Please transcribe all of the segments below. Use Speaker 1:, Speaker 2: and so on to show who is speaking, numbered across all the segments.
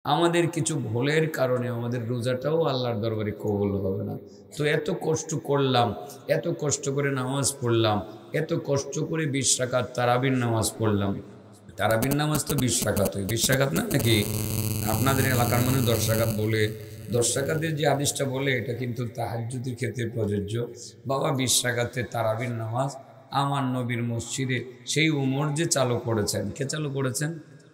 Speaker 1: আমাদের কিছু ভুলের কারণে আমাদের রোজাটাও আল্লাহর দরবারে কবুল হবে না। তো এত কষ্ট করলাম, এত কষ্ট করে নামাজ পড়লাম, এত কষ্ট করে 20 রাকাত তারাবির নামাজ পড়লাম। তারাবির নামাজ তো 20 রাকাত, 20 রাকাত না নাকি? আপনাদের এলাকার মধ্যে 10 রাকাত বলে, 10 রাকাতের যে আদেশটা বলে এটা কিন্তু তাহাজ্জুদের ক্ষেত্রে প্রযোজ্য। বাবা 20 রাকাতের তারাবির নামাজ আমার নবীর মসজিদে সেই উমর যে চালু করেছেন, কে চালু করেছেন?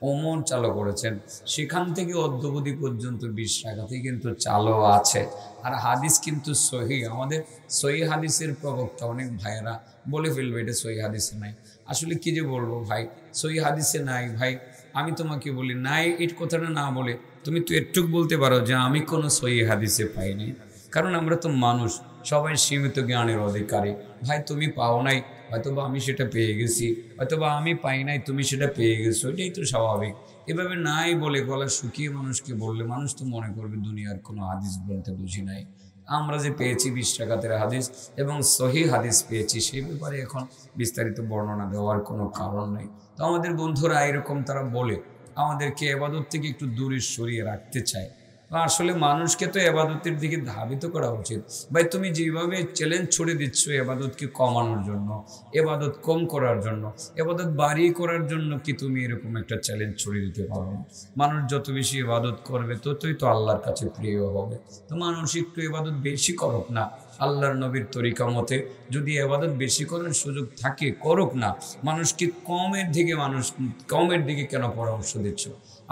Speaker 1: ওমর চালু করেছেন। সেখান থেকে অদ্যবধি পর্যন্ত 20 রাকাতই কিন্তু চালু আছে। আর হাদিস কিন্তু সহি, আমাদের সহি হাদিসের প্রবক্তা অনেক ভাইয়েরা বলে ফেলবে এটা সহি হাদিসে নাই। আসলে কি যে বলবো ভাই, সহি হাদিসে নাই ভাই। আমি তোমাকে বলি নাই, এই কথাটা না বলে তুমি তো একটুক বলতে পারো যে আমি কোনো সহি হাদিসে পাইনি। কারণ আমরা তো মানুষ, সবাই সীমিত জ্ঞানের অধিকারী। ভাই তুমি পাও নাই, হয়তোবা আমি সেটা পেয়ে গেছি, হয়তোবা আমি পাই নাই তুমি সেটা পেয়ে গেছো, এটাই তো স্বাভাবিক। এভাবে নাই বলে গলা শুকিয়ে মানুষকে বললে মানুষ তো মনে করবে দুনিয়ার কোনো হাদিস বলতে বুঝি নাই। আমরা যে পেয়েছি 20 রাকাতের হাদিস এবং সহি হাদিস পেয়েছি, সেই ব্যাপারে এখন বিস্তারিত বর্ণনা দেওয়ার কোনো কারণ নেই। তো আমাদের বন্ধুরা এরকম তারা বলে আমাদেরকে এবাদত থেকে একটু দূরে সরিয়ে রাখতে চায়। আসলে মানুষকে তো এবাদতের দিকে ধাবিত করা উচিত। ভাই তুমি যেভাবে চ্যালেঞ্জ ছড়ে দিচ্ছ এবাদতকে কমানোর জন্য, এবাদত কম করার জন্য, এবাদত বাড়িয়ে করার জন্য কি তুমি এরকম একটা চ্যালেঞ্জ ছড়িয়ে দিতে পারো না? মানুষ যত বেশি এবাদত করবে ততই তো আল্লাহর কাছে প্রিয় হবে। তো মানুষ একটু এবাদত বেশি করুক না, আল্লাহর নবীর তরিকা মতে যদি এবাদত বেশি করার সুযোগ থাকে করুক না। মানুষকে কমের দিকে কেন পরামর্শ দিচ্ছ?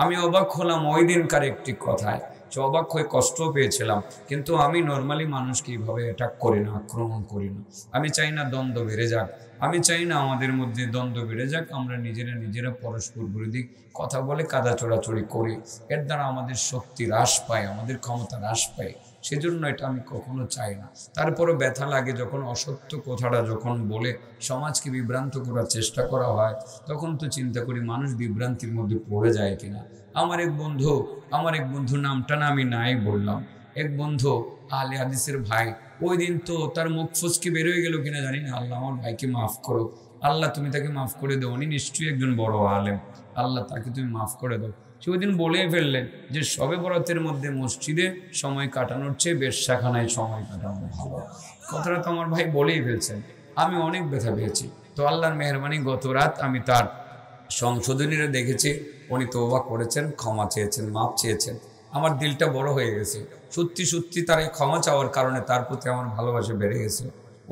Speaker 1: আমি অবাক হলাম ওই দিনকার একটি কথায়, অবাক হয়ে কষ্টও পেয়েছিলাম। কিন্তু আমি নর্মালি মানুষকে এইভাবে অ্যাটাক করি না, আক্রমণ করি না। আমি চাই না দ্বন্দ্ব বেড়ে যাক, আমি চাই না আমাদের মধ্যে দ্বন্দ্ব বেড়ে যাক। আমরা নিজেরা পরস্পর বিরোধী কথা বলে কাদা চোরাচুরি করি, এর দ্বারা আমাদের শক্তি হ্রাস পায়, আমাদের ক্ষমতা হ্রাস পায়। সেজন্য এটা আমি কখনো চাই না। তারপরও ব্যথা লাগে যখন অসত্য কথাটা যখন বলে সমাজকে বিভ্রান্ত করার চেষ্টা করা হয়, তখন তো চিন্তা করি মানুষ বিভ্রান্তির মধ্যে পড়ে যায় কিনা। আমার এক বন্ধু নামটা না আমি নাই বললাম, এক বন্ধু আহলে হাদিসের ভাই, ওই দিন তো তার মুখ ফুসকে বেরোয় গেল কিনা জানি না। আল্লাহ আমার ভাইকে মাফ করো, আল্লাহ তুমি তাকে মাফ করে দাও, উনি নিশ্চয়ই একজন বড় আলেম, আল্লাহ তাকে তুমি মাফ করে দাও। সে ওই দিন বলেই ফেললেন যে শবে বরাতের মধ্যে মসজিদে সময় কাটানোর চেয়ে বেশ্যাখানায় সময় কাটানো ভালো। কথাটা তো আমার ভাই বলেই ফেলছেন। আমি অনেক ব্যথা পেয়েছি। তো আল্লাহর মেহরবানি গত রাত আমি তার সংশোধনীরা দেখেছি, উনি তওবা করেছেন, ক্ষমা চেয়েছেন, মাপ চেয়েছেন। আমার দিলটা বড় হয়ে গেছে। সত্যি সত্যি তার এই ক্ষমা চাওয়ার কারণে তার প্রতি আমার ভালোবাসা বেড়ে গেছে।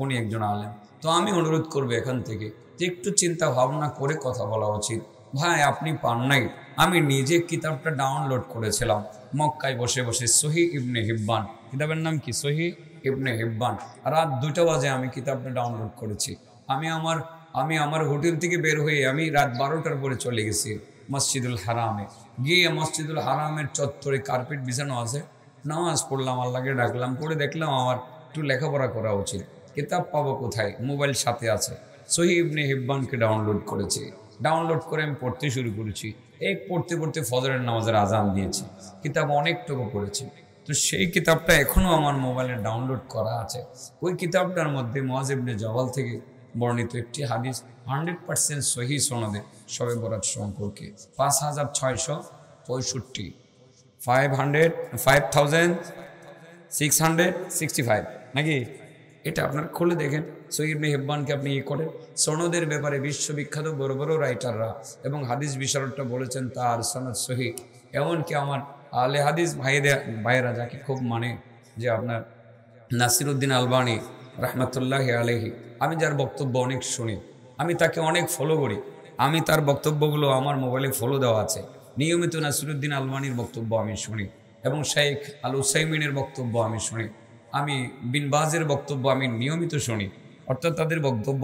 Speaker 1: উনি একজন আলেম। তো আমি অনুরোধ করবো এখান থেকে যে একটু চিন্তা ভাবনা করে কথা বলা উচিত। ভাই আপনি পান নাই, আমি নিজে কিতাবটা ডাউনলোড করেছিলাম মক্কায় বসে বসে, সহি ইবনে হিব্বান, কিতাবের নাম কি? সহি ইবনে হিব্বান। রাত 2টা বাজে আমি কিতাবটা ডাউনলোড করেছি। আমি আমার হোটেল থেকে বের হয়ে আমি রাত 12টার পরে চলে গেছি মসজিদুল হারামে। গিয়ে মসজিদুল হারামের চত্বরে কার্পেট বিছানো আছে, নামাজ পড়লাম, আল্লাহকে ডাকলাম, পড়ে দেখলাম আমার একটু লেখাপড়া করা উচিত। কিতাব পাবো কোথায়? মোবাইল সাথে আছে, সহি ইবনে হিব্বানকে ডাউনলোড করেছি। ডাউনলোড করে আমি পড়তে শুরু করেছি। পড়তে পড়তে ফজরের নামাজের আজান দিয়েছি। কিতাব অনেকটুকু পড়েছি। তো সেই কিতাবটা এখনও আমার মোবাইলে ডাউনলোড করা আছে। ওই কিতাবটার মধ্যে মুআয ইবনে জাবাল থেকে বর্ণিত একটি হাদিস 100% সহি সনদে শবে বরাত সম্পর্কে 5665 5665 নাকি? এটা আপনারা খুলে দেখেন, সহিহ ইবনে হিব্বানকে আপনি করেন। সনদের ব্যাপারে বিশ্ববিখ্যাত বড় বড় রাইটাররা এবং হাদিস বিশারদরা বলেছেন তার সনদ সহি। এমনকি আমার আলে হাদিস ভাইয়েরা যাকে খুব মানে, যে আপনার নাসিরউদ্দিন আলবানী রহমতুল্লাহ আলাইহি, আমি যার বক্তব্য অনেক শুনি, আমি তাকে অনেক ফলো করি, আমি তার বক্তব্যগুলো আমার মোবাইলে ফলো দেওয়া আছে। নিয়মিত নাসিরউদ্দিন আলবানীর বক্তব্য আমি শুনি এবং শেখ আল উসাইমিনের বক্তব্য আমি শুনি, আমি বিন বাজের বক্তব্য আমি নিয়মিত শুনি। অর্থাৎ তাদের বক্তব্য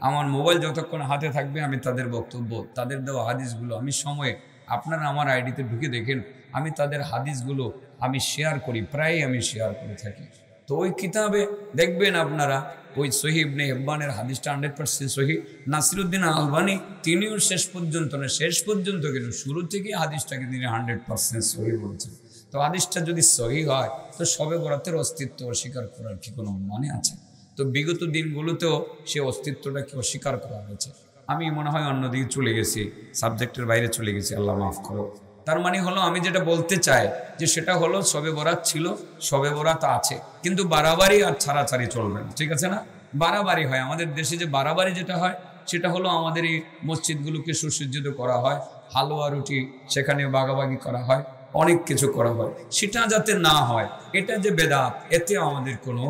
Speaker 1: আমার মোবাইল যতক্ষণ হাতে থাকবে আমি তাদের বক্তব্য, তাদের দেওয়া হাদিসগুলো আমি সময়ে, আপনারা আমার আইডিতে ঢুকে দেখেন, আমি তাদের হাদিসগুলো আমি শেয়ার করি, প্রায়ই আমি শেয়ার করে থাকি। তো ওই কিতাবে দেখবেন আপনারা ওই সহিহ ইবনে হিব্বানের হাদিসটা 100% সহি। নাসিরউদ্দিন আলবানী তিনিও শেষ পর্যন্ত কেন শুরু থেকে হাদিসটাকে তিনি 100% সহি বলছেন। তো হাদিসটা যদি সহি হয় তো শবে বরাতের অস্তিত্ব অস্বীকার করার কি কোনো মানে আছে? তো বিগত দিনগুলোতেও সে অস্তিত্বটাকে অস্বীকার করা হয়েছে। আমি মনে হয় অন্যদিকে চলে গেছি, সাবজেক্টের বাইরে চলে গেছি, আল্লাহ মাফ করো। তার মানে হলো আমি যেটা বলতে চাই যে সেটা হলো শবে বরাত ছিল, শবে বরাত আছে, কিন্তু বাড়াবাড়ি আর ছাড়াছাড়ি চলবে না, ঠিক আছে না? বাড়াবাড়ি হয় আমাদের দেশে, যে বাড়াবাড়ি যেটা হয় সেটা হলো আমাদের এই মসজিদগুলোকে সুসজ্জিত করা হয়, হালুয়া রুটি সেখানে বাগাবাগি করা হয়, অনেক কিছু করা হয়, সেটা যাতে না হয়। এটা যে বেদাত, এতে আমাদের কোনো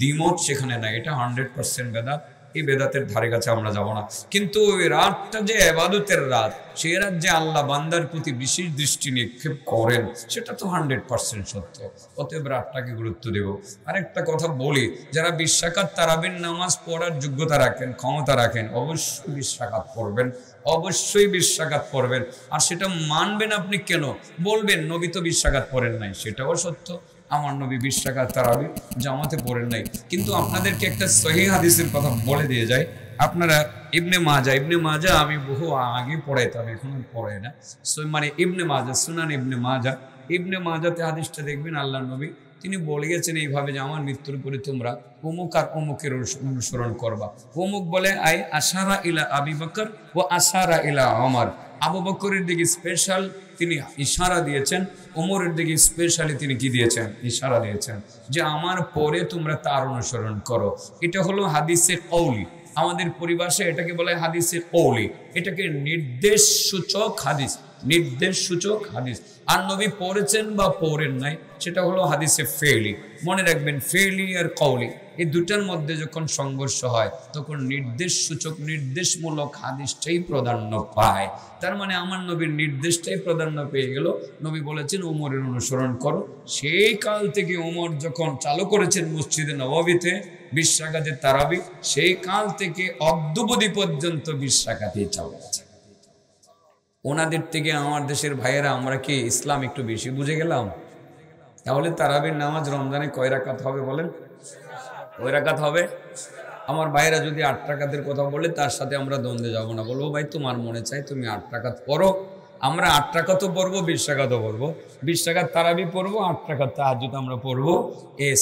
Speaker 1: দ্বিমত সেখানে নাই, এটা 100% বেদাত। এই বেদাতের ধারে কাছে আমরা যাব না। কিন্তু ওই রাতটা যে ইবাদতের রাত, সেই রাত যে আল্লাহ বান্দার প্রতি বিশেষ দৃষ্টি নিক্ষেপ করেন, সেটা তো 100% সত্য। অতএব রাতটাকে গুরুত্ব দেব। আরেকটা কথা বলি, যারা 20 রাকাত তারাবির নামাজ পড়ার যোগ্যতা রাখেন, ক্ষমতা রাখেন, অবশ্যই 20 রাকাত পড়বেন, অবশ্যই 20 রাকাত পড়বেন। আর সেটা মানবেন আপনি কেন? বলবেন নবী তো 20 রাকাত পড়েন নাই, সেটাও সত্য। আমার নবী 20 রাকাত তারাবি জামাতে পড়েন নাই। কিন্তু আপনাদেরকে একটা সহিহ হাদিসের কথা বলে দিয়ে যায়। আপনারা ইবনে মাজা আমি বহু আগে পড়াইতাম, এখন পড়াই না। মানে ইবনে মাজা, সুনান ইবনে মাজাতে হাদিসটা দেখবেন, আল্লাহ নবী তিনি বলে গেছেন এইভাবে যে আমার মৃত্যুর পরে তোমরা অমুক আর অমুকের অনুসরণ করবা। অমুক বলে আই আশারা ইলা আবি বকর ও আশারা ইলা ওমর। আবু বকরের দিকে স্পেশাল তিনি ইশারা দিয়েছেন, ওমরের দিকে স্পেশালি তিনি কি দিয়েছেন? ইশারা দিয়েছেন যে আমার পরে তোমরা তার অনুসরণ করো। এটা হলো হাদিসে কওলি, আমাদের পরিভাষায় এটাকে বলে হাদিসে কওলি। এটাকে নির্দেশ সূচক হাদিস, নির্দেশ সূচক হাদিস। আর নবী পড়েছেন বা পড়েন নাই, সেটা হলো হাদিসে ফেলি। মনে রাখবেন, ফেলি আর কওলি এই দুটার মধ্যে যখন সংঘর্ষ হয়, তখন নির্দেশ সূচক নির্দেশমূলক হাদিসটাই প্রাধান্য পায়। তার মানে আমার নবীর নির্দেশটাই প্রাধান্য পেয়ে গেল। নবী বলেছেন ওমরের অনুসরণ করো। সেই কাল থেকে ওমর যখন চালু করেছেন মসজিদে নববীতে 20 রাকাতের তারাবি, সেই কাল থেকে অদ্যাবধি পর্যন্ত 20 রাকাতেই চালু আছে। ওনাদের থেকে আমার দেশের ভাইয়েরা আমরা কি ইসলাম একটু বেশি বুঝে গেলাম? তাহলে তারাবির নামাজ রমজানে কয় রাকাত হবে বলেন? কয় রাকাত হবে? আমার ভাইয়েরা যদি 8 রাকাতের কথা বলে, তার সাথে আমরা দ্বন্দ্বে যাব না, বলবো ভাই তোমার মনে চাই তুমি 8 রাকাত পড়ো, আমরা 8 রাকাতও পড়বো, 20 রাকাতও পড়বো, 20 রাকাত তারাবি পড়বো, 8 রাকাত তাহাজ্জুদ আমরা পড়বো।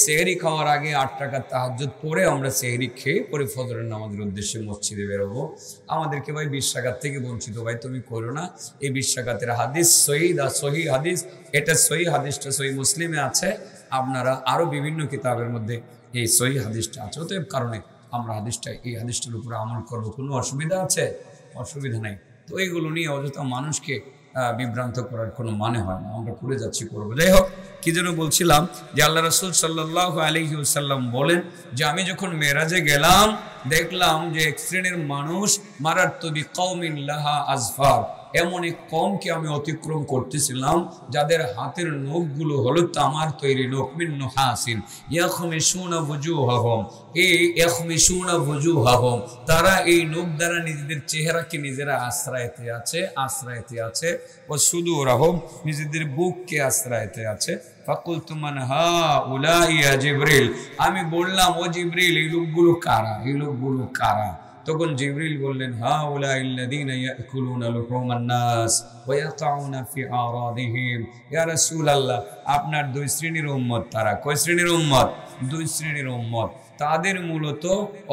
Speaker 1: সেহরি খাওয়ার আগে 8 রাকাত তাহাজ্জুদ পড়ে আমরা সেহরি খেয়ে পরে ফজরের নামাজের উদ্দেশ্যে মসজিদে বেরোবো। আমাদেরকে ভাই 20 রাকাত থেকে বঞ্চিত ভাই তুমি করো না। এই 20 রাকাতের হাদিস সহি হাদিস, এটা সহি হাদিসটা সহি মুসলিমে আছে, আপনারা আরো বিভিন্ন কিতাবের মধ্যে এই সহি হাদিসটা আছে। অতএব কারণে আমরা এই হাদিসটার উপরে আমল করবো। কোনো অসুবিধা আছে? অসুবিধা নেই। তো এইগুলো নিয়ে অযথা মানুষকে বিভ্রান্ত করার কোনো মানে হয় না। আমরা করে যাচ্ছি, করবো। যাই হোক, কি যেন বলছিলাম, যে আল্লাহ রাসূল সাল্লাল্লাহু আলাইহি ওয়াসাল্লাম বলেন যে আমি যখন মেরাজে গেলাম, দেখলাম যে এক শ্রেণীর মানুষ মারারতু বিকওমিন লাহা আজফার, এমন এক কওমকে আমি অতিক্রম করতেছিলাম যাদের হাতের নখগুলো হলো তামার তৈরি নখ, মিন নুহাসিন ইয়াখমিশুনা বুজুহাহুম, তারা এই নখ দ্বারা নিজেদের চেহারাকে নিজেরা আশ্রয়তে আছে ও সুদুরহুম, নিজেদের বুককে আশ্রয়তে আছে। ফাকুলতু মান হাউলাই ইয়া জিবরিল, আমি বললাম ও জিবরিল এই লোকগুলো কারা? তখন জিবরিল বললেন হাউলাইল্লাযীনা ইয়াকুলুনা লুহুমান নাস ওয়া ইয়াতাউনা ফি আরাদিহিম। ইয়া রাসূলুল্লাহ, আপনার 2 শ্রেণীর উম্মত। তারা কয় শ্রেণীর উম্মত? 2 শ্রেণীর উম্মত। তাদের মূলত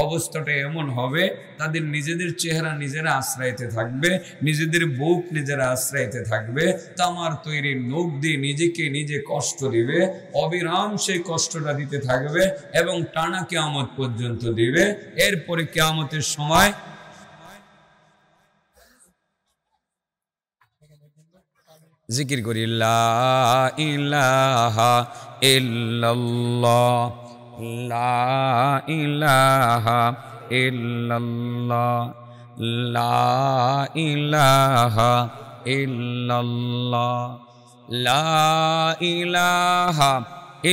Speaker 1: অবস্থাটা এমন হবে, তাদের নিজেদের চেহারা নিজেরা আশ্রয়তে থাকবে, নিজেদের বুক নিজেরা আশ্রয়তে থাকবে, তামার তৈরি নখ দিয়ে নিজেকে নিজে কষ্ট দিবে, অবিরাম সেই কষ্টটা দিতে থাকবে এবং টানা কিয়ামত পর্যন্ত দিবে। এরপরে কিয়ামতের সময় জিকির করি লা ইলাহা ইল্লাল্লাহ, লা ইলাহা ইল্লাল্লাহ, লা ইলাহা ইল্লাল্লাহ, লা ইলাহা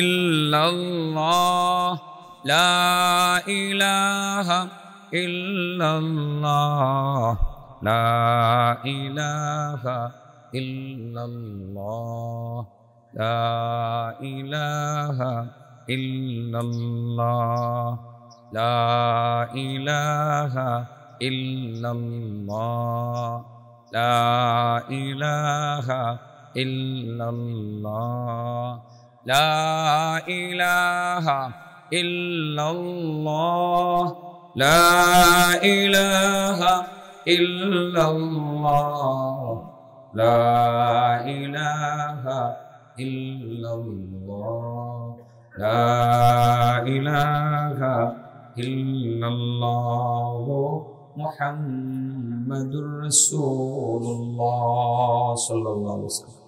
Speaker 1: ইল্লাল্লাহ, লা ইলাহা ইল্লাল্লাহ, লা ইলাহা ইল্লাল্লাহ, লা ইলাহা ইল্লাল্লাহ, লা ইলাহা ইল্লাল্লাহ, লা ইলাহা ইল্লাল্লাহ, লা ইলাহা ইল্লাল্লাহ, লা ইলাহা ইল্লাল্লাহ, লা ইলাহা ইল্লাল্লাহ, লা ইলাহা ইল্লাল্লাহ মুহাম্মাদুর রাসূলুল্লাহ সাল্লাল্লাহু আলাইহি ওয়াসাল্লাম।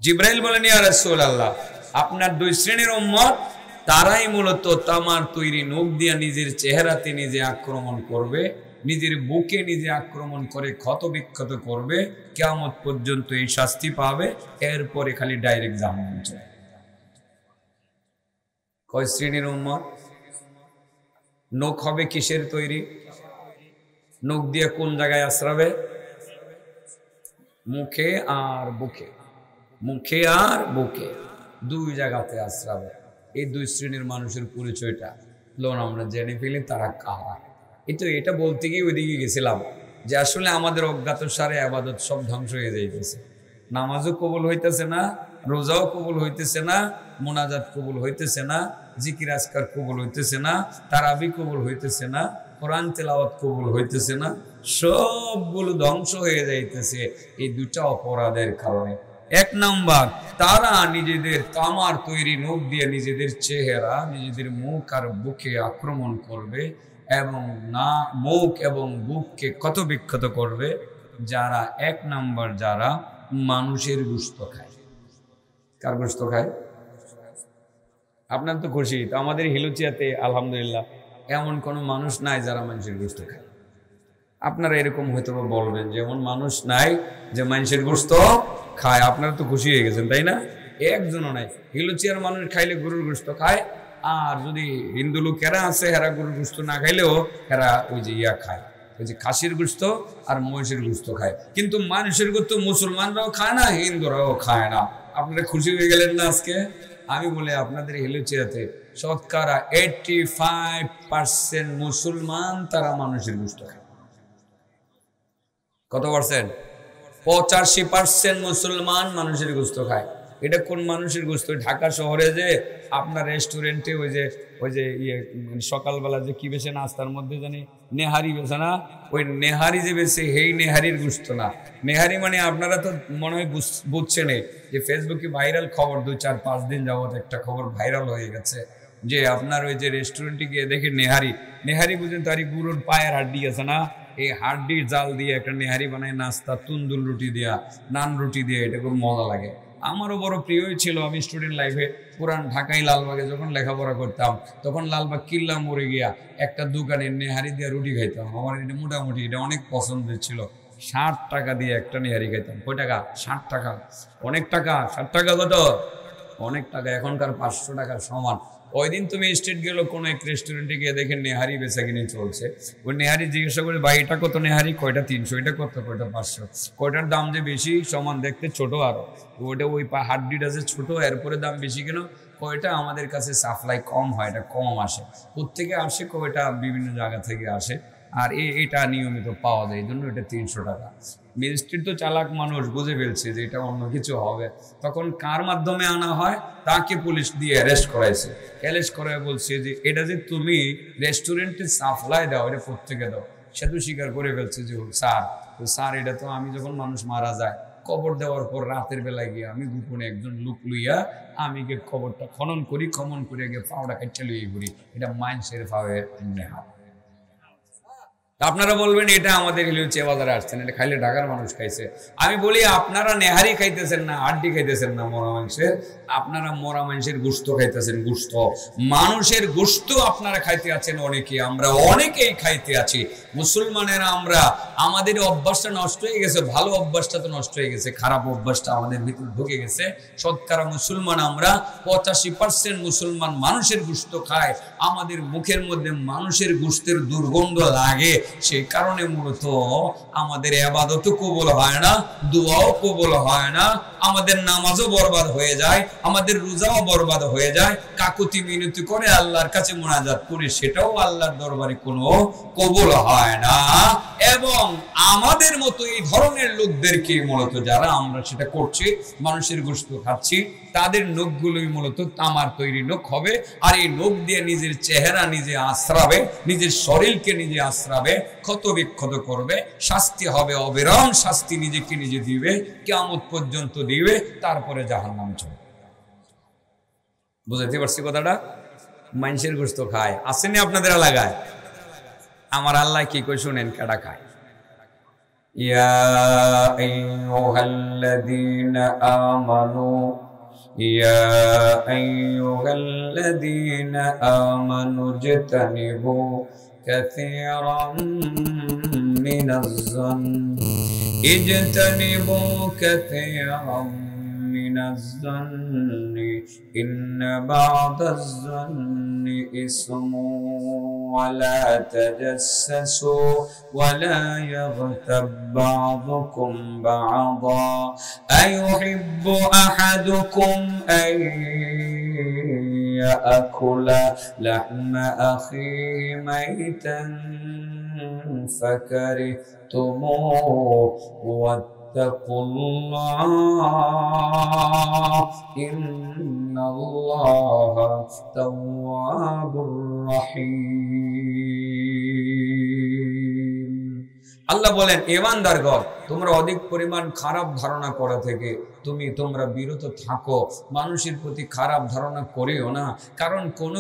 Speaker 1: জিবরাইল বলেন, ইয়া রাসূলুল্লাহ, আপনার দুই শ্রেণীর উম্মত, তারাই মূলত তামার তৈরি নখ দিয়া নিজের চেহারাতে নিজে আক্রমণ করবে, নিজের বুকে নিজে আক্রমণ করে ক্ষত বিক্ষত করবে, কিয়ামত পর্যন্ত এই শাস্তি পাবে, এরপরে খালি ডাইরেক্ট জাহান্নামে যাবে। কয় শ্রেণীর উম্মত? নখ হবে কিসের তৈরি? নখ দিয়ে কোন জায়গায় আশ্রাবে? মুখে আর বুকে, মুখে আর বুকে, দুই জায়গাতে আশ্রাবে। এই দুই শ্রেণীর মানুষের পরিচয়টা লোন আমরা জেনে ফেলি তারা কারা। এটা বলতে গিয়ে ওইদিকে গেছিলাম যে আসলে আমাদের অজ্ঞাত সারে আবাদত সব ধ্বংস হয়ে যাইতেছে। নামাজও কবুল হইতেছে না, রোজাও কবুল হইতেছে না, মোনাজাত কবুল হইতেছে না, জিকির আজকার কবুল হইতেছে না, তারাবি কবুল হইতেছে না, কোরআন তেলাওয়াত কবুল হইতেছে না, সবগুলো ধ্বংস হয়ে যাইতেছে এই দুটা অপরাধের কারণে। এক নাম্বার, তারা নিজেদের তামার তৈরি নখ দিয়ে নিজেদের চেহারা, নিজেদের মুখ আর বুকে আক্রমণ করবে এবং না মুখ এবং বুককে ক্ষত বিক্ষত করবে। যারা এক নাম্বার, যারা মানুষের গোশত খায়। কার গোশত খায়? আপনার তো খুশি, তো আমাদের হিলুচিয়াতে আলহামদুলিল্লাহ এমন কোনো মানুষ নাই যারা মানুষের গোশত খায়। আপনারা এরকম হয়তো বলবেন যে এমন মানুষ নাই যে মানুষের গোশত খায়। আপনারা তো খুশি হয়ে গেছেন, তাই না? একজনও নাই। হিলুচিয়ার মানুষ খাইলে গরুর গোশত খায়, আর যদি হিন্দু লোকেরা আছে হেরা গরুর গোশত না খাইলেও হেরা ওই যে খায়, ওই যে খাসির গোশত আর মহিষের গোশত খায়। কিন্তু মানুষের গোশত মুসলমানরাও খায় না, হিন্দুরাও খায় না। আপনারা খুশি হয়ে গেলেন না আজকে? আমি বলে আপনাদের হিলুচিয়াতে শতকরা 85% মুসলমান, তারা মানুষের গোশত খায়। কত পার্সেন্ট? 85% মুসলমান মানুষের গোশত খায়। এটা কোন মানুষের গোশত? ঢাকা শহরে যে আপনার রেস্টুরেন্টে ওই যে সকালবেলা যে কি বেছে নাস্তার মধ্যে জানি নেহারি বেছে না, ওই নেহারি যে বেছে সেই নেহারির গোশত না। নেহারি মানে আপনারা তো মনে হয় বুঝছেন যে ফেসবুকে ভাইরাল খবর, 2-4-5 দিন যাবত একটা খবর ভাইরাল হয়ে গেছে যে আপনার ওই যে রেস্টুরেন্টে গিয়ে দেখে নেহারি বুঝেন তো, আর গরুর পায়ের হাড্ডি আছে না, এই হাড্ডির জাল দিয়ে একটা নেহারি বানায় নাস্তা, তন্দুর রুটি দিয়া, নান রুটি দিয়ে, এটা খুব মজা লাগে। আমারও বড় প্রিয়ই ছিল। আমি স্টুডেন্ট লাইফে পুরান ঢাকায় লালবাগে যখন লেখাপড়া করতাম, তখন লালবাগ কিল্লা মোড়ে গিয়া একটা দোকানে নেহারি দিয়ে রুটি খাইতাম। আমার এটা মোটামুটি এটা অনেক পছন্দের ছিল। 60 টাকা দিয়ে একটা নেহারি খাইতাম। কয় টাকা? 60 টাকা। অনেক টাকা। 60 টাকা কত? অনেক টাকা। এখনকার 500 টাকার সমান। ওই দিন তুমি স্টেট গেলো কোনো এক রেস্টুরেন্টে গিয়ে দেখেন নেহারি বেচা কিনে চলছে। ওই নেহারি জিজ্ঞাসা করে, ভাই এটা কত নেহারি? কয়টা 300। এটা কত? কয়টা 500। কয়টার দাম যে বেশি, সমান দেখতে ছোট আরো। ওইটা ওই হাড্ডিটা যে ছোট, এরপরে দাম বেশি কেন? কয়টা আমাদের কাছে সাপ্লাই কম হয়, এটা কম আসে। কোত্থেকে আসে? কয়টা বিভিন্ন জায়গা থেকে আসে, আর এটা নিয়মিত পাওয়া যায়, এই জন্য এটা 300 টাকা। মিনিস্ট্রি তো চালাক মানুষ, বুঝে ফেলছে যে এটা অন্য কিছু হবে। তখন কার মাধ্যমে আনা হয়? তাকে পুলিশ দিয়ে অ্যারেস্ট করাইছে। অ্যারেস্ট করায় বলছে যে এটা যে তুমি রেস্টুরেন্টে সাপ্লাই দাও, এটা প্রত্যেকে দাও। সে তো স্বীকার করে ফেলছে যে স্যার এটা তো আমি যখন মানুষ মারা যায় কবর দেওয়ার পর রাতের বেলায় গিয়ে আমি গোপনে একজন লোক লইয়া আমি গিয়ে খবরটা খনন করে গিয়ে পাউডা কাটতে লইয়ে ঘুরি। এটা মাইন্সের ফাওয়ের নেহা। আপনারা বলবেন এটা আমাদের হিলুচিয়া বাজারে আসছেন, এটা খাইলে ঢাকার মানুষ খাইছে। আমি বলি আপনারা নেহারি খাইতেছেন না, হাড্ডি খাইতেছেন না মরা মাংসের, আপনারা মরা মাংসের গোশত খাইতেছেন। গোশত, মানুষের গোশত আপনারা খাইতে আছেন অনেকে, আমরা অনেকেই খাইতে আছি। মুসলমানেরা আমরা, আমাদের অভ্যাসটা নষ্ট হয়ে গেছে। ভালো অভ্যাসটা তো নষ্ট হয়ে গেছে, খারাপ অভ্যাসটা আমাদের ভিতর ঢুকে গেছে। শতকরা মুসলমান আমরা 85% মুসলমান মানুষের গোশত খায়। আমাদের মুখের মধ্যে মানুষের গোশতের দুর্গন্ধ লাগে, সেই কারণে মূলত আমাদের ইবাদতও কবুল হয় না, দোয়াও কবুল হয় না, আমাদের নামাজও বরবাদ হয়ে যায়, আমাদের রোজাও বরবাদ হয়ে যায়। কাকুতি মিনতি করে আল্লাহর কাছে মুনাজাত করি, সেটাও আল্লাহর দরবারে কোনো কবুল হয় না। এবং আমাদের মতো এই ধরনের লোকদেরকে মূলত যারা আমরা সেটা করছি, মানুষের গোশত খাচ্ছি, তাদের নখগুলোই মূলত তামার তৈরি নখ হবে। আর এই নখ দিয়ে নিজের চেহারা নিজে আশ্রাবে, নিজের শরীরকে নিজে আশ্রাবে, ক্ষত বিক্ষত করবে, শাস্তি হবে অবিরাম শাস্তি, নিজেকে নিজে দিবে, কিয়ামত পর্যন্ত দিবে, তারপরে জাহান্নাম চলবে। বুঝাইতে পারছি কথাটা? মানুষের গোশত খায়, আসেনি আপনাদের এলাকায়? আমার আল্লাহ কি কই শুনেন, কাটা খায়। ইয়া আইয়ুহাল্লাযীনা আমানু ইয়া আইয়ুহাল্লাযীনা আমানু ইজতানিবু কাসীরাম মিনাজ-যন্নি ইজতানিবু কাসীরাম মিনাজ-যন্নি ইন্না বা'দাজ-যন্নি ইসমুন ولا تجسسوا ولا يغتب بعضكم بعضا أيحب أحدكم أن يأكل لحم أخيه ميتا فكرهتموه واتقوا الله إن الله تواب رحيم। আল্লাহ বলেন, ঈমানদারগণ, তোমরা অধিক পরিমাণ খারাপ ধারণা করা থেকে তোমরা বিরত থাকো। মানুষের প্রতি খারাপ ধারণা করিও না, কারণ কোন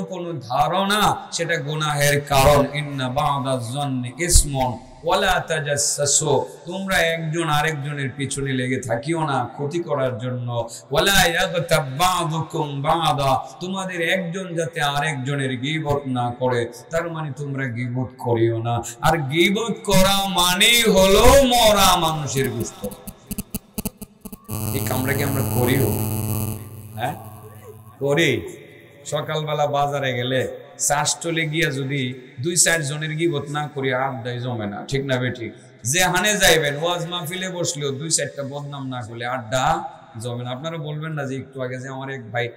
Speaker 1: ধারণা সেটা গুনাহের কারণ। ইন্না বা'দাজ-যন্নি ইসমুন ওয়ালা তাজাসসু, তোমরা একজন আরেকজনের পিছনে লেগে থাকিও না ক্ষতি করার জন্য। ওয়ালা ইয়াগতাব বা'দুকুম বা'দা, তোমাদের একজন যাতে আরেকজনের গীবত না করে, তার মানে তোমরা গীবত করিও না। আর গীবত করা মানেই হলো মরা মানুষের গোশত। এই কামরা কি আমরা করিও? হ্যাঁ করি। সকালবেলা বাজারে গেলে চাষটলে গিয়া যদি 2-4 জনের গীবত না করি, আড্ডায় জমে না, ঠিক না বেঠিক? যে হানে যাইবেন ওয়াজ মাহফিলে বসলেও 2-4টা বদনাম না করলে আড্ডা জমে না। আপনারা বলবেন না যে একটু আগে যে আমার এক ভাই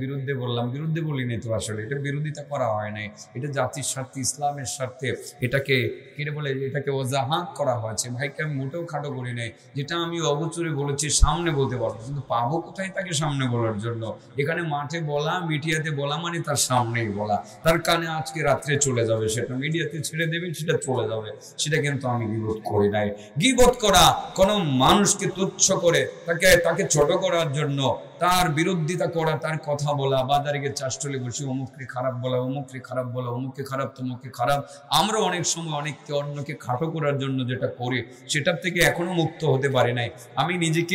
Speaker 1: বিরুদ্ধে বললাম, বিরুদ্ধে বলিনি তো, আসলে এটা বিরোধিতা করা হয় নাই, এটা জাতির স্বার্থে, ইসলামের স্বার্থে এটাকে কিরে বলে, এটাকে ওজাহাত করা হয়েছে। ভাইকে আমি মোটেও খাটো করি নাই, যেটা আমি অগোচরে বলেছি সামনে বলতে পারবো, কিন্তু পাবো কোথায় তাকে সামনে বলার জন্য? এখানে মাঠে বলা, মিডিয়াতে বলা মানে তার সামনেই বলা, তার কানে আজকে রাত্রে চলে যাবে, সেটা মিডিয়াতে ছেড়ে দেবেন, সেটা চলে যাবে, সেটা কিন্তু আমি গীবত করি নাই। গীবত করা কোনো মানুষকে তুচ্ছ করে তাকে ছোট করার জন্য, তার বিরোধিতা করা, তার কথা বলা, বাজারে গিয়ে চাষটলে বসে অমুককে খারাপ বলা, অমুককে খারাপ বলা, অমুককে খারাপ, তমুককে খারাপ। আমরা অনেক সময় অনেককে অন্যকে খাটো করার জন্য যেটা করি, সেটার থেকে এখনো মুক্ত হতে পারি নাই। আমি নিজেকে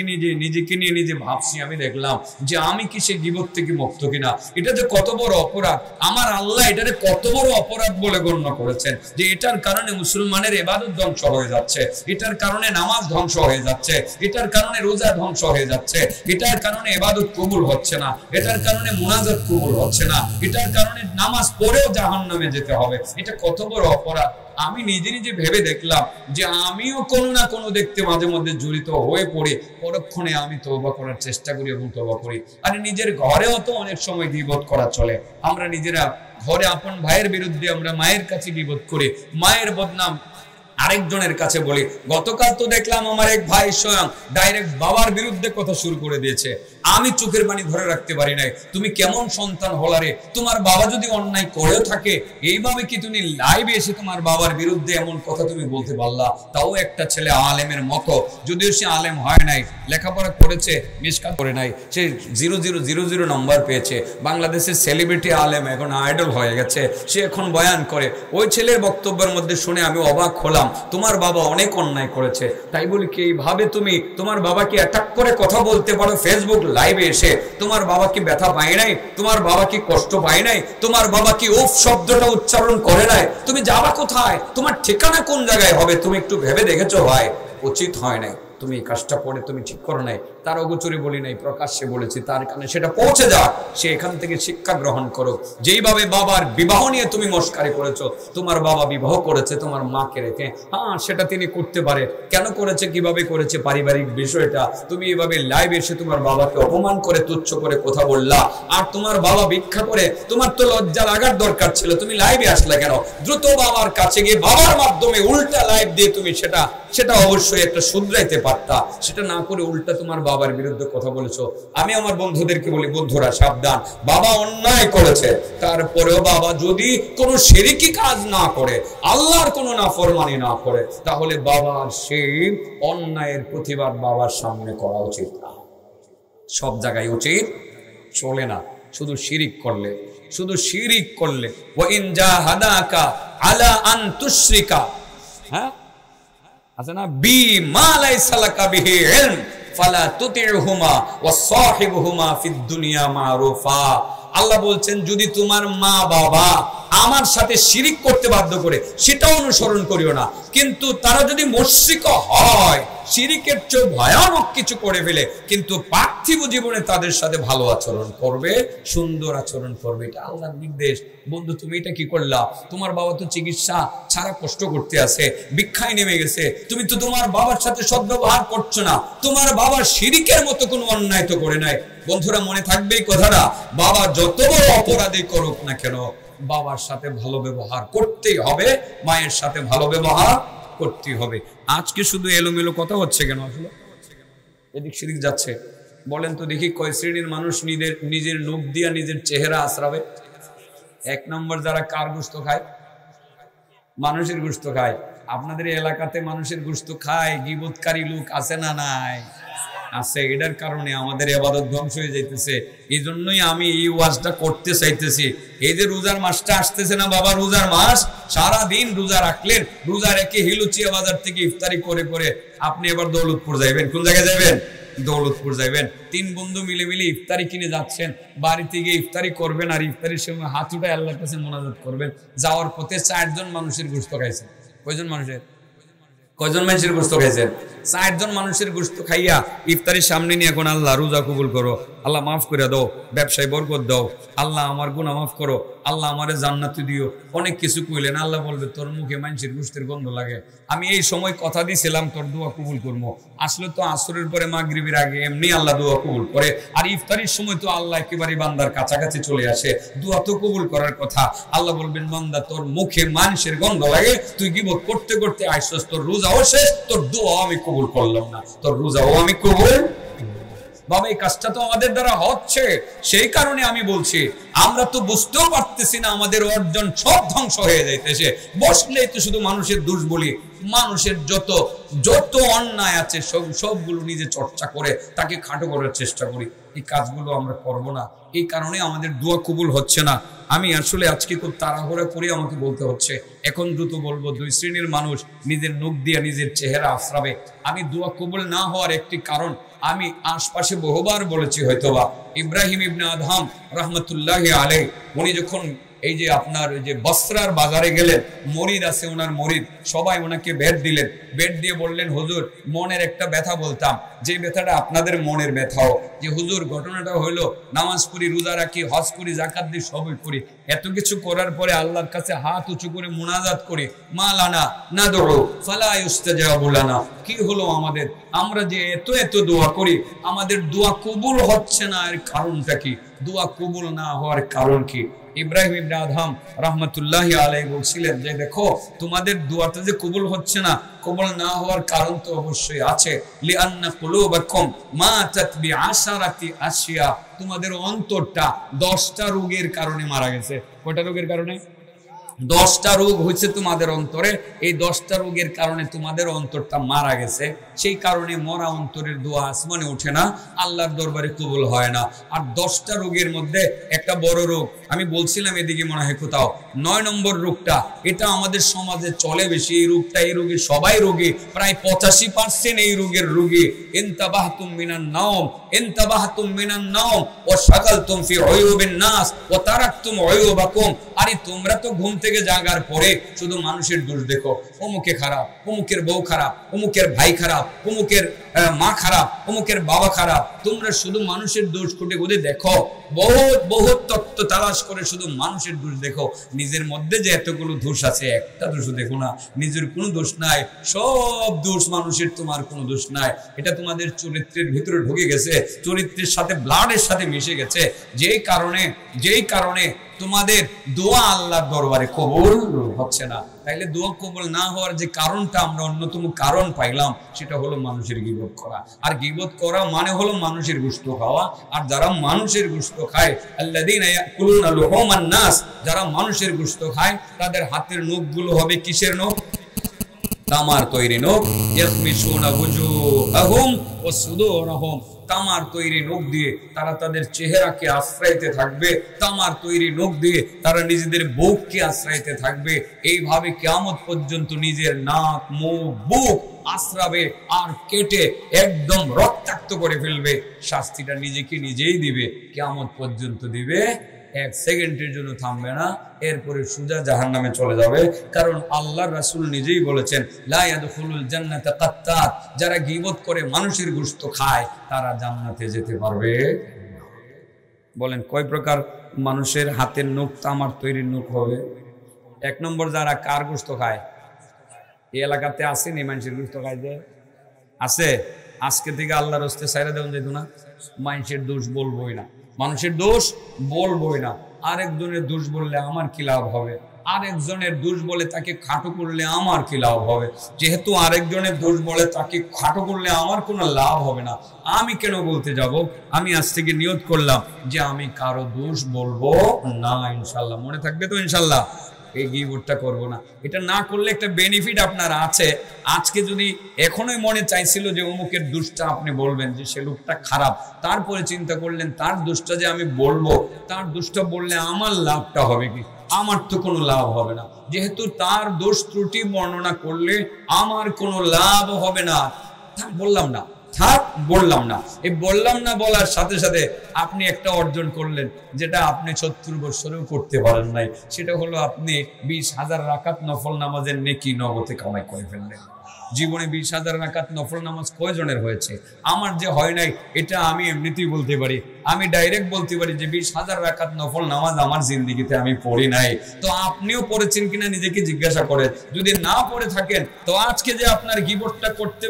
Speaker 1: নিয়ে নিজে ভাবছি, আমি দেখলাম যে আমি কি সেই গীবত থেকে মুক্ত কিনা। এটা যে কত বড় অপরাধ, আমার আল্লাহ এটারে কত বড় অপরাধ বলে গণ্য করেছেন, যে এটার কারণে মুসলমানের ইবাদত ধ্বংস হয়ে যাচ্ছে, এটার কারণে নামাজ ধ্বংস হয়ে যাচ্ছে, এটার কারণে রোজা ধ্বংস হয়ে যাচ্ছে, এটার কারণে ইবাদত কবুল হচ্ছে না, এটার কারণে মুনাজাত কবুল হচ্ছে না, এটার কারণে নামাজ পড়েও জাহান্নামে যেতে হবে। এটা কত বড় অপরাধ। আমি নিজে ভেবে দেখলাম যে আমিও কোনো না কোনো দেখতে মাঝে মধ্যে জড়িত হয়ে পড়ে, পরক্ষণে আমি তওবা করার চেষ্টা করি এবং তওবা করি। আর নিজের ঘরেও তো অনেক সময় গীবত করা চলে। আমরা নিজেরা ঘরে আপন ভাইয়ের বিরুদ্ধে আমরা মায়ের কাছে গীবত করি, মায়ের বদনাম আরেকজনের কাছে বলি। গতকাল তো দেখলাম আমার এক ভাই স্বয়ং ডাইরেক্ট বাবার বিরুদ্ধে কথা শুরু করে দিয়েছে। আমি চোখের পানি ধরে রাখতে পারি নাই। তুমি কেমন সন্তান হলারে, তোমার বাবা যদি অন্যায় করেও থাকে, এইভাবে কি তুমি লাইভে এসে তোমার বাবার বিরুদ্ধে এমন কথা তুমি বলতে পারলা? তাও একটা ছেলে আলেমের মতো, যদিও সে আলেম হয় নাই, লেখাপড়া করেছে, মিশকাত করে নাই, সে 0000 নম্বর পেয়েছে, বাংলাদেশের সেলিব্রিটি আলেম, এখন আইডল হয়ে গেছে, সে এখন বয়ান করে। ওই ছেলের বক্তব্যের মধ্যে শুনে আমি অবাক হলাম, তোমার বাবা অনেক অন্যায় করেছে, তাই বলি কি এইভাবে তুমি তোমার বাবাকে অ্যাটাক করে কথা বলতে পারো ফেসবুক লাইভে এসে? তোমার বাবা কি ব্যথা পায় নাই? তোমার বাবা কি কষ্ট পায় নাই? তোমার বাবা কি উফ শব্দটা উচ্চারণ করে নাই? তুমি যাবা কোথায়? তোমার ঠিকানা কোন জায়গায় হবে? তুমি একটু ভেবে দেখেছো ভাই? উচিত হয় নাই, তুমি এই কাজটা করে তুমি ঠিক করো নাই। তার অগোচরে বলি নাই, প্রকাশ্যে বলেছি, তার কানে সেটা পৌঁছে যাক, সে এখান থেকে শিক্ষা গ্রহণ করো। যেইভাবে বাবার বিবাহ নিয়ে তুমি মস্কারি করেছো, তোমার বাবা বিবাহ করেছে তোমার মাকে রেখে, হ্যাঁ সেটা তিনি করতে পারে, কেন করেছে কিভাবে করেছে পারিবারিক বিষয়টা, তুমি এভাবে লাইভ এসে তোমার বাবাকে অপমান করে তুচ্ছ করে কথা বললা, আর তোমার বাবা ভিক্ষা করে, তোমার তো লজ্জা লাগার দরকার ছিল, তুমি লাইভে আসলে কেন? দ্রুত বাবার কাছে গিয়ে বাবার মাধ্যমে উল্টা লাইভ দিয়ে তুমি সেটা অবশ্যই একটা শুধরাইতে পারতা, সেটা না করে উল্টা তোমার বাবার বিরুদ্ধে কথা বলেছো। আমি আমার বন্ধুদেরকে বলি, বন্ধুরা সাবধান, বাবা অন্যায় করেছে, তারপরেও বাবা যদি কোনো শিরকি কাজ না করে, আল্লাহর কোনো নাফরমানি না করে, তাহলে বাবার সেই অন্যায়ের প্রতিবাদ বাবার সামনে করা উচিত না। সব জায়গায় উচিত চলে না, শুধু শিরিক করলে ওয়া ইন জাহাদাকা আলা আন তুশরিকা, হ্যাঁ আছে না, বি মা লাইসা লাকা বিহি ইলম ফালা তুতি'হুমা ওয়া সাহিবহুমা ফিদ দুনিয়া মারুফা। আল্লাহ বলছেন, যদি তোমার মা বাবা আমার সাথে শিরিক করতে বাধ্য করে, সেটা অনুসরণ করিও না, কিন্তু তারা যদি মুশরিক হয়, শিরিকের চেয়ে ভয়ানক কিছু করে ফেলে, কিন্তু পার্থিব জীবনে তাদের সাথে ভালো আচরণ করবে, সুন্দর আচরণ করবে, এটা আল্লাহর নির্দেশ। বন্ধু তুমি এটা কি করলা? তোমার বাবা তো চিকিৎসা ছাড়া কষ্ট করতে আছে, ভিক্ষায় নেমে গেছে, তুমি তো তোমার বাবার সাথে সদ্ব্যবহার করছো না, তোমার বাবা শিরিকের মতো কোনো অন্যায় তো করে নাই। বন্ধুরা মনে থাকবে এই কথাটা, বাবা যত বড় অপরাধী করুক না কেন, বাবার সাথে ভালো ব্যবহার করতেই হবে, মায়ের সাথে ভালো ব্যবহার করতেই হবে। আজকে শুধু এলোমেলো কথা হচ্ছে কেন? আসলে এদিক সেদিক যাচ্ছে। বলেন তো দেখি, কয় শ্রেণীর মানুষ নিজের নখ দিয়া নিজের চেহারা আশ্রাবে? এক নম্বর, যারা কার গোশত খায়? মানুষের গোশত খায়। আপনাদের এলাকাতে মানুষের গোশত খায় গীবতকারী লোক আছে না নাই? আছে। এটার কারণে আমাদের ইবাদত ধ্বংস হয়ে যাইতেছে। এই জন্যই আমি এই ওয়াজটা করতে চাইতেছি। এই যে রোজার মাসটা আসতেছে না বাবা, রোজার মাস, সারাদিন রোজা রাখলেন, রোজা রেখে হিলুচিয়া বাজার থেকে ইফতারি করে করে আপনি এবার দৌলতপুর যাইবেন। কোন জায়গায় যাবেন? দৌলতপুর যাইবেন। 3 বন্ধু মিলে ইফতারি কিনে যাচ্ছেন, বাড়িতে গিয়ে ইফতারি করবেন, আর ইফতারির সময় হাত উঠায় আল্লাহর কাছে মোনাজাত করবেন। যাওয়ার পথে 4 জন মানুষের গোশত খাইছেন। কয়জন মানুষের গোশত খাইছেন? 4 জন মানুষের গোশত খাইয়া ইফতারির সামনে নিয়ে এখন, আল্লাহ রোজা কবুল করো, আল্লাহ মাফ করে দাও, ব্যবসায় বরকত দাও, আল্লাহ আমার গুনাহ মাফ করো, আল্লাহ আমারে জান্নাতে দিও, অনেক কিছু কইলেন। আল্লাহ বলবে, তোর মুখে মানুষের গোশতের গন্ধ লাগে, আমি এই সময় কথা দিয়েছিলাম তোর দোয়া কবুল করবো। আসলে তো আসরের পরে মাগরিবের আগে এমনি আল্লাহ দোয়া কবুল করে, আর ইফতারির সময় তো আল্লাহ একেবারে বান্দার কাছাকাছি চলে আসে, দোয়া তো কবুল করার কথা। আল্লাহ বলবেন, বান্দা তোর মুখে মানুষের গন্ধ লাগে, তুই গীবত করতে করতে আইসস, তোর রোজাও শেষ, তোর দোয়াও আমি কবুল করলাম না, তোর রোজাও আমি কবুল। বাবা এই কাজটা তো আমাদের দ্বারা হচ্ছে, সেই কারণে আমি বলছি, আমরা তো বুঝতেও পারতেছি না, আমাদের অর্জন সব ধ্বংস হয়ে যাইতেছে। বসলেই তো শুধু মানুষের দোষ বলি, মানুষের যত অন্যায় আছে সবগুলো নিজে চর্চা করে তাকে খাটো করার চেষ্টা করি। এই কাজগুলো আমরা করব না, এই কারণে আমাদের দোয়া কবুল হচ্ছে না। আমি আসলে আজকে খুব তাড়াহুড়া করে আমাকে বলতে হচ্ছে, এখন দ্রুত বলবো, 2 শ্রেণীর মানুষ নিজের নখ দিয়ে নিজের চেহারা আশ্রাবে। আমি দোয়া কবুল না হওয়ার একটি কারণ আমি আশপাশে বহুবার বলেছি হয়তোবা। ইব্রাহিম ইবনে আদহাম রহমতুল্লাহি আলাইহি, উনি যখন এই যে আপনার ওই যে বসরার বাজারে গেলেন, মরিদ আছে ওনার মরিদ, সবাই ওনাকে বেড দিলেন, বেড দিয়ে বললেন, হুজুর মনের একটা ব্যথা বলতাম, যে ব্যথাটা আপনাদের মনের ব্যথাও, যে হুজুর ঘটনাটা হইলো, নামাজ পড়ি, রোজা রাখি, হজ করি, জাকাত দিই, সবই করি, এত কিছু করার পরে আল্লাহর কাছে হাত উঁচু করে মুনাজাত করি, মা লানা নাদউ ফালা ইউস্তাজাবু লানা, কি হলো আমাদের? আমরা যে এত দোয়া করি, আমাদের দোয়া কবুল হচ্ছে না, এর কারণটা কি? দোয়া কবুল না হওয়ার কারণ কি? ইব্রাহিম ইবনে আদহাম রাহমাতুল্লাহি আলাইহি বলছিলেন যে, দেখো তোমাদের দোয়াটা যে কবুল হচ্ছে না, কবুল না হওয়ার কারণ তো অবশ্যই আছে। লিআন্না কুলুবাকুম মাতাত বিআশারাতি আশিয়া, তোমাদের অন্তরটা 10টা রোগের কারণে মারা গেছে। কয়টা রোগের কারণে? 10টা রোগ হয়েছে তোমাদের অন্তরে। এই 10টা রোগের কারণে তোমাদের অন্তরটা মারা গেছে। সেই কারণে মরা অন্তরের দোয়া আসমানে ওঠে না, আল্লাহর দরবারে কবুল হয় না। আর 10টা রোগের মধ্যে একটা বড় রোগ আমি বলছিলাম, এদিকে মনে হয় কোথাও 9 নম্বর রোগটা, এটা আমাদের সমাজে চলে বেশি। এই রোগী সবাই রোগী, প্রায় 85% এই রোগের রোগী। ইনতাবাহতুম মিনান নাওম ওয়া শাগালতুম ফি উয়ুবিন নাস ওয়া তারাকতুম উয়ুবাকুম। আরে তোমরা তো ঘুম থেকে থেকে জাগার পরে শুধু মানুষের দোষ দেখো, অমুকে খারাপ, অমুকের বউ খারাপ, অমুকের ভাই খারাপ, অমুকের মা খারাপ, অমুকের বাবা খারাপ। তোমরা শুধু মানুষের দোষ খুঁটে খুঁটে দেখো, বহুত বহুত তত্ত্ব তালাশ করে শুধু মানুষের দোষ দেখো। নিজের মধ্যে যে এতগুলো দোষ আছে একটা দোষ দেখো না। নিজের কোনো দোষ নাই, সব দোষ মানুষের, তোমার কোনো দোষ নাই। এটা তোমাদের চরিত্রের ভিতরে ঢুকে গেছে, চরিত্রের সাথে ব্লাডের সাথে মিশে গেছে। যেই কারণে তোমাদের দোয়া আল্লাহর দরবারে কবুল হচ্ছে না। তাইলে দোয়া কবুল না হওয়ার যে কারণটা আমরা অন্যতম কারণ পাইলাম, সেটা হলো মানুষের গীবত করা। আর গীবত করা মানে হলো মানুষের গোশত খাওয়া। আর যারা মানুষের গোশত খায়, আল্লাযীনা ইয়াকুলুনা লুহুমান নাস, যারা মানুষের গোশত খায় তাদের হাতের নখগুলো হবে কিসের নখ? তামার তৈরি নখ। ইয়াসমিশুনা বুজুহাহুম ওয়া সুদুরহুম, তামার তৈরি নখ দিয়ে তারা তাদের চেহারাকে আশ্রয়তে থাকবে, তামার তৈরি নখ দিয়ে তারা নিজেদের বুককে আশ্রয়তে থাকবে। এইভাবে কিয়ামত পর্যন্ত নিজের নাক, মুখ, বুক আশ্রাবে আর কেটে একদম রক্তাক্ত করে ফেলবে। শাস্তিটা নিজেকে নিজেই দিবে, কিয়ামত পর্যন্ত দিবে, এক সেকেন্ডের জন্য থামবে না। এরপরে সোজা জাহান্নামে চলে যাবে। কারণ আল্লাহর রাসূল নিজেই বলেছেন, লা ইয়াদখুলুল জান্নাতা কাত্তাত, যারা গীবত করে মানুষের গোশত খায় তারা জান্নাতে যেতে পারবে। বলেন কয় প্রকার মানুষের হাতের নখ তামার তৈরি নখ হবে? এক নম্বর, যারা কার গোশত খায়? এই এলাকাতে আসেনি মানুষের গোশত খায় যে আছে? আজকে থেকে আল্লাহর রাস্তে ছাইরা দেওয়া যেত না। মানুষের দোষ বলবোই না, মানুষের দোষ বলবোই না। আরেকজনের দোষ বললে আমার কি লাভ হবে? আরেকজনের দোষ বলে তাকে খাটো করলে আমার কি লাভ হবে? যেহেতু আরেকজনের দোষ বলে তাকে খাটো করলে আমার কোনো লাভ হবে না, আমি কেন বলতে যাব? আমি আজ থেকে নিয়ত করলাম যে আমি কারো দোষ বলবো না, ইনশাল্লাহ। মনে থাকবে তো ইনশাল্লাহ? এই গীবতটা করবো না। এটা না করলে একটা বেনিফিট আপনার আছে। আজকে যদি এখনোই মনে চাইছিল যে অমুকের দোষটা আপনি বলবেন, যে সে লোকটা খারাপ, তারপরে চিন্তা করলেন তার দোষটা যে আমি বলবো, তার দোষটা বললে আমার লাভটা হবে কি? আমার তো কোনো লাভ হবে না। যেহেতু তার দোষ ত্রুটি বর্ণনা করলে আমার কোনো লাভ হবে না, বললাম না, থাক বললাম না। এই বললাম না বলার সাথে সাথে আপনি একটা অর্জন করলেন, যেটা আপনি 70 বছরেও করতে পারেন নাই। সেটা হলো আপনি 20,000 রাকাত নফল নামাজের নেকি নগদে কামাই করে ফেললেন। জীবনে 20,000 রাকাত নফল নামাজ কয়জনের হয়েছে? আমার যে হয় নাই, এটা আমি এমনিতেই বলতে পারি। আমি ডাইরেক্ট বলতে পারি যে 20,000 রাকাত নফল নামাজ আমার জিন্দেগিতে আমি পড়ি নাই। তো আপনিও পড়েছেন কিনা নিজেকে জিজ্ঞাসা করেন। যদি না পড়ে থাকেন, তো আজকে যে আপনার গীবতটা করতে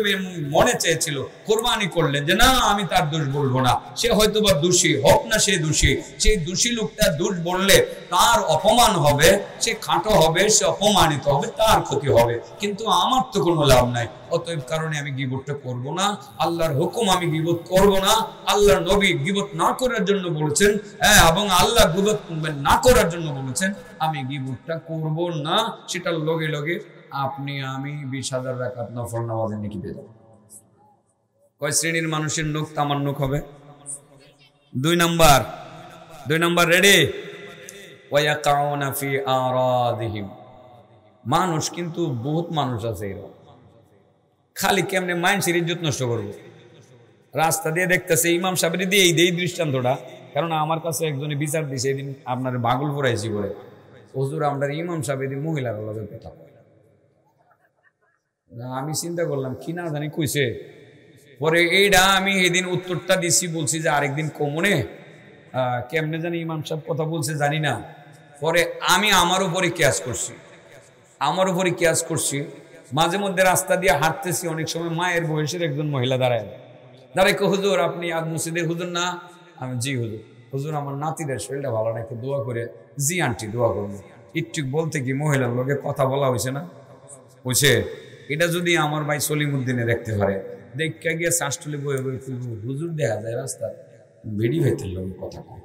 Speaker 1: মনে চেয়েছিল, কোরবানি করলেন যে না আমি তার দোষ বলবো না, সে হয়তো বা দোষী হোক না, সে দোষী, সেই দোষী লোকটা দোষ বললে তার অপমান হবে, সে খাটো হবে, সে অপমানিত হবে, তার ক্ষতি হবে, কিন্তু আমার তো কোনো লাভ নাই। অতএব কারণে আমি গীবতটা করব না। আল্লাহর হুকুম, আমি গীবত করব না। আল্লাহর নবী গীবত না করার জন্য বলেছেন, এবং আল্লাহ গীবত না করার জন্য বলেছেন, আমি গীবতটা করব না। সেটার লগে লগে আপনি আমি 20,000 রাকাত নফল নামাজের নেকি পেয়ে যাব। কয় শ্রেণীর মানুষের নখ তামার নখ হবে? 2 নাম্বার রেডি? ওয়ায়াকাউনা ফি আরাদিহিম। মানুষ কিন্তু বহুত মানুষ আছে এরকম, খালি কেমনে মানুষের ইজ্জত নষ্ট করবো। রাস্তা দিয়ে দেখতেছে ইমাম সাহেবের দিয়ে এই দৃষ্টান্তটা, কারণ আমার কাছে একজনে বিচার দিছে এদিন, আপনার বাগুল পড়াইছি বলে, হুজুর আমরা ইমাম সাহেব এদিন মহিলার লগে কথা কয়। আমি চিন্তা করলাম কি না জানি কইছে। পরে এইটা আমি এদিন উত্তরটা দিছি, বলছি যে আরেকদিন কমনে কেমনে জানি ইমাম সাহেব কথা বলছে জানি না। পরে আমি আমার উপরে কেয়াস করছি। মাঝে মধ্যে রাস্তা দিয়ে হাঁটতেছি, অনেক সময় মায়ের বয়সের একজন মহিলা দাঁড়ায় হুজুর আপনি আজ মসজিদের হুজুর না? আমি জি হুজুর আমার নাতিদের শরীরটা ভালো না, একটু দোয়া করে। জি আন্টি দোয়া করবো। একটু বলতে কি মহিলার লোকে কথা বলা হয়েছে না, বুঝছে? এটা যদি আমার ভাই সলিমুদ্দিনে দেখতে পারে, দেখা গিয়ে শাসটুলে বয়ে হুজুর দেখা যায় রাস্তা বেড়ি ভেতর লোক কথা কয়।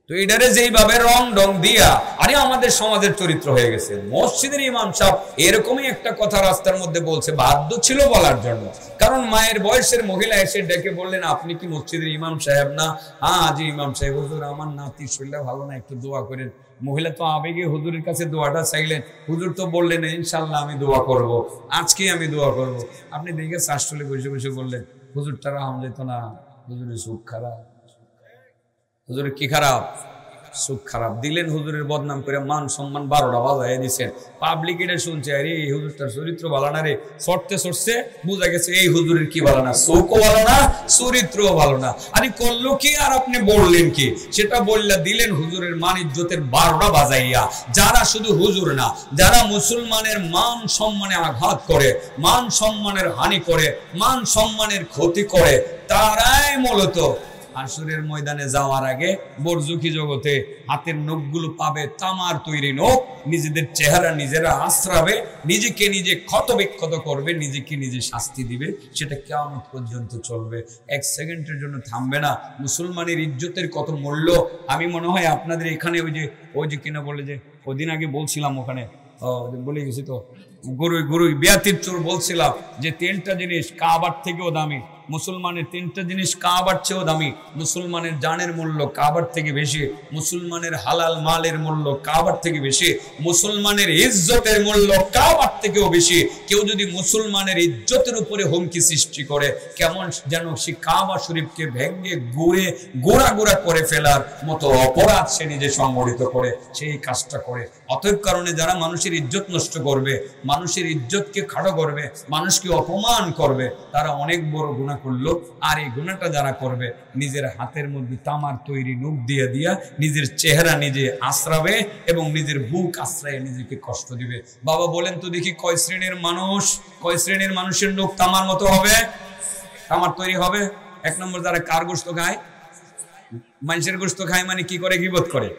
Speaker 1: তো এটারে যেইভাবে রং দিয়া, আরে আমাদের সমাজের চরিত্র হয়ে গেছে। মসজিদের ইমাম সাহেব এরকমই একটা কথা রাস্তার মধ্যে বলছে, বাধ্য ছিল বলার জন্য, কারণ মায়ের বয়সের মহিলা এসে ডেকে বললেন আপনি কি মসজিদের ইমাম সাহেব না? হ্যাঁ জি ইমাম সাহেব। হুজুর আমার নাতির শরীরটা ভালো না, একটু দোয়া করেন। মহিলা তো আবেগে হুজুরের কাছে দোয়াটা চাইলেন, হুজুর তো বললেন ইনশাল্লাহ আমি দোয়া করব, আজকে আমি দোয়া করব। আপনি দেখে শাসটুলে বসে বসে বললেন হুজুরটা রাম যেত না, হুজুরের সুখ খারাপ। হুজুরের কি খারাপ? সুখ খারাপ দিলেন, হুজুরের বদনাম করে মান সম্মান 12টা বাজায় দিচ্ছেন। পাবলিক এটা শুনছে, আরে এই হুজুরটার চরিত্র ভালো না রে, সরতে সরছে বোঝা গেছে এই হুজুরের কি ভালো না, চোখও ভালো না, চরিত্রও ভালো না। আরে করলো কি আর আপনি বললেন কি? সেটা বললা দিলেন হুজুরের মান ইজ্জতের 12টা বাজাইয়া। যারা শুধু হুজুর না, যারা মুসলমানের মান সম্মানে আঘাত করে, মান সম্মানের হানি করে, মান সম্মানের ক্ষতি করে, তারাই মূলত হাসরের ময়দানে যাওয়ার আগে বরজুকি জগতে হাতের নখগুলো পাবে তামার তৈরি নখ, নিজেদের চেহারা নিজেরা আশ্রাবে, নিজেকে নিজে ক্ষত বিক্ষত করবে, নিজেকে নিজে শাস্তি দিবে। সেটা কিয়ামত পর্যন্ত চলবে, 1 সেকেন্ডের জন্য থামবে না। মুসলমানের ইজ্জতের কত মূল্য আমি মনে হয় আপনাদের এখানে ওই যে কিনা বলে যে ওদিন আগে বলছিলাম, ওখানে বলে গেছি তো, গুরু বিয়াতির চোর বলছিলাম যে 3টা জিনিস কাবার থেকেও দামি। মুসলমানের 3টা জিনিস কাবার চেয়েও দামি। মুসলমানের জানের মূল্য কাবার থেকে বেশি, মুসলমানের হালাল মালের মূল্য কাবার থেকে বেশি, মুসলমানের ইজ্জতের মূল্য কাবার থেকেও বেশি। কেউ যদি মুসলমানের ইজ্জতের উপরে হুমকি সৃষ্টি করে, কেমন যেন সে কাবা শরীফকে ভেঙে গোড়া করে ফেলার মতো অপরাধ সে নিজে সংগঠিত করে, সেই কাজটা করে। অতএব কারণে যারা মানুষের ইজ্জত নষ্ট করবে, মানুষের ইজ্জতকে খাটো করবে, মানুষকে অপমান করবে, তারা অনেক বড় গুনাহ করলো। আর এই গুনাহটা যারা করবে, নিজের হাতের মধ্যে তামার তৈরি নখ দিয়ে দিয়া নিজের চেহারা নিজে আশ্রাবে এবং নিজের বুক আশ্রয়ে নিজেকে কষ্ট দিবে। বাবা বলেন তো দেখি, কয় শ্রেণীর মানুষের নখ তামার মতো হবে, তামার তৈরি হবে? 1 নম্বর, যারা কার গোশত খায়, মানুষের গোশত খায়, মানে কি করে? গীবত করে,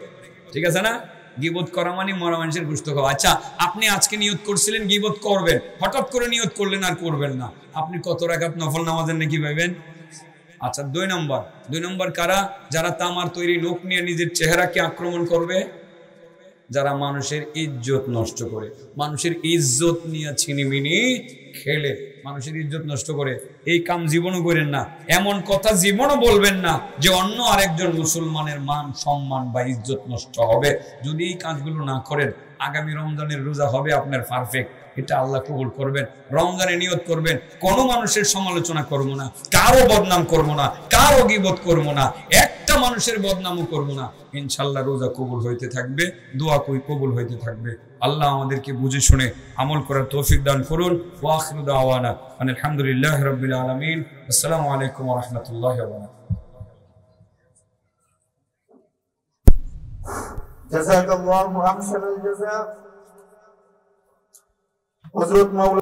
Speaker 1: ঠিক আছে না? গীবত করা মানে মরা মানুষের গোশত খাওয়া। আচ্ছা, আপনি আজকে নিয়ত করছিলেন গীবত করবেন, হঠাৎ করে নিয়ত করলেন আর করবেন না, আপনি কত রাকাত নফল নামাজের নাকি পাবেন? আচ্ছা, 2 নম্বর কারা? যারা তামার তৈরি নখ নিয়ে নিজের চেহারাকে আক্রমণ করবে, যারা মানুষের ইজ্জত নষ্ট করে, মানুষের ইজ্জত নিয়ে ছিনিমিনি খেলে মানুষের ইজ্জত নষ্ট করে। এই কাম জীবনও করেন না, এমন কথা জীবনও বলবেন না যে অন্য আরেকজন মুসলমানের মান সম্মান বা ইজ্জত নষ্ট হবে। যদি এই কাজগুলো না করেন, আগামী রমজানের রোজা হবে আপনার পারফেক্ট, এটা আল্লাহ কবুল করবেন। রমজানে নিয়ত করবেন, কোনো মানুষের সমালোচনা করবো না, কারো বদনাম করবো না, কারো গীবত করবো না, একটা মানুষের বদনামও করবো না। ইনশাআল্লাহ রোজা কবুল হইতে থাকবে, দোয়া কবুল হইতে থাকবে। আল্লাহ আমাদেরকে বুঝে শুনে আমল করার তৌফিক দান করুন। ওয়া আখিরু দাওয়ানা আলহামদুলিল্লাহি রাব্বিল আলামিন। আসসালামু আলাইকুম ওয়া রাহমাতুল্লাহি ওয়া বারাকাতুহু।
Speaker 2: জাযাকাল্লাহু আহসানাল জাযা। হযরত